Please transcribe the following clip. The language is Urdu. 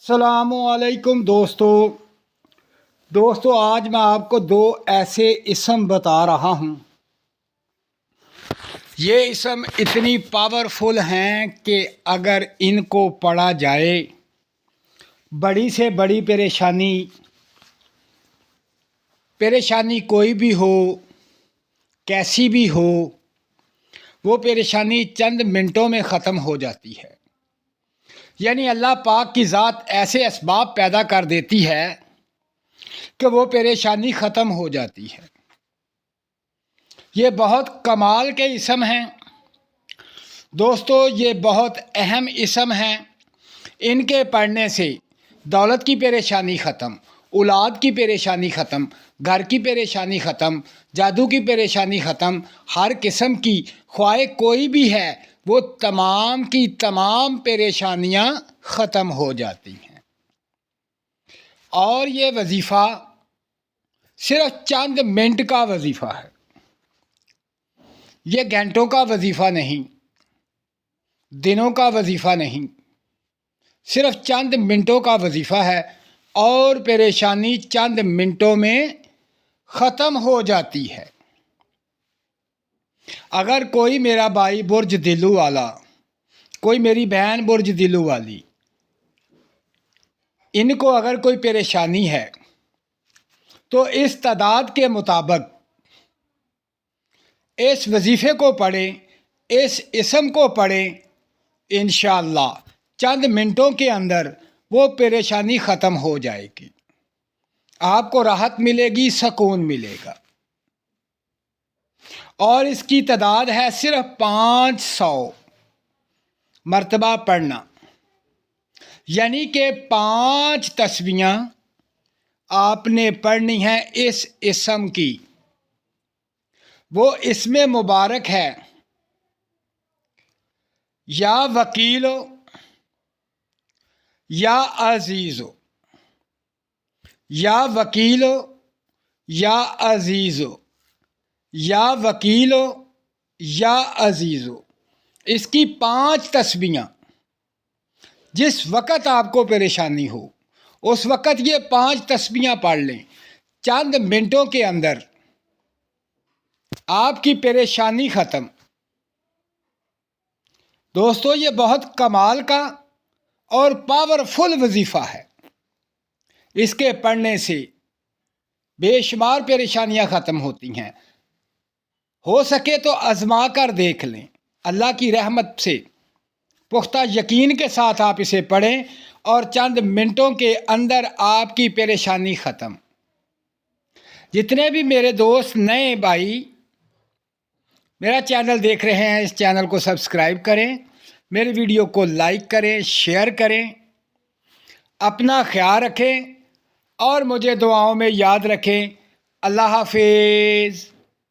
السلام علیکم دوستو آج میں آپ کو دو ایسے اسم بتا رہا ہوں۔ یہ اسم اتنی پاورفل ہیں کہ اگر ان کو پڑھا جائے بڑی سے بڑی پریشانی کوئی بھی ہو، کیسی بھی ہو، وہ پریشانی چند منٹوں میں ختم ہو جاتی ہے۔ یعنی اللہ پاک کی ذات ایسے اسباب پیدا کر دیتی ہے کہ وہ پریشانی ختم ہو جاتی ہے۔ یہ بہت کمال کے اسم ہیں دوستو، یہ بہت اہم اسم ہیں۔ ان کے پڑھنے سے دولت کی پریشانی ختم، اولاد کی پریشانی ختم، گھر کی پریشانی ختم، جادو کی پریشانی ختم، ہر قسم کی خواہ کوئی بھی ہے وہ تمام کی تمام پریشانیاں ختم ہو جاتی ہیں۔ اور یہ وظیفہ صرف چند منٹ کا وظیفہ ہے، یہ گھنٹوں کا وظیفہ نہیں، دنوں کا وظیفہ نہیں، صرف چند منٹوں کا وظیفہ ہے اور پریشانی چند منٹوں میں ختم ہو جاتی ہے۔ اگر کوئی میرا بھائی برج دلو والا، کوئی میری بہن برج دلو والی، ان کو اگر کوئی پریشانی ہے تو اس تعداد کے مطابق اس وظیفے کو پڑھیں، اس اسم کو پڑھیں، انشاءاللہ چند منٹوں کے اندر وہ پریشانی ختم ہو جائے گی، آپ کو راحت ملے گی، سکون ملے گا۔ اور اس کی تعداد ہے صرف 500 مرتبہ پڑھنا، یعنی کہ 5 تسبیحاں آپ نے پڑھنی ہیں اس اسم کی۔ وہ اسم مبارک ہے یا وکیل ہو یا عزیز ہو، یا وکیل ہو یا عزیز ہو، یا وکیل ہو یا عزیز ہو۔ اس کی 5 تسبیحاں، جس وقت آپ کو پریشانی ہو اس وقت یہ 5 تسبیحاں پڑھ لیں، چند منٹوں کے اندر آپ کی پریشانی ختم۔ دوستو یہ بہت کمال کا اور پاورفل وظیفہ ہے، اس کے پڑھنے سے بے شمار پریشانیاں ختم ہوتی ہیں۔ ہو سکے تو آزما کر دیکھ لیں، اللہ کی رحمت سے پختہ یقین کے ساتھ آپ اسے پڑھیں اور چند منٹوں کے اندر آپ کی پریشانی ختم۔ جتنے بھی میرے دوست نئے بھائی میرا چینل دیکھ رہے ہیں، اس چینل کو سبسکرائب کریں، میری ویڈیو کو لائک کریں، شیئر کریں، اپنا خیال رکھیں اور مجھے دعاؤں میں یاد رکھیں۔ اللہ حافظ۔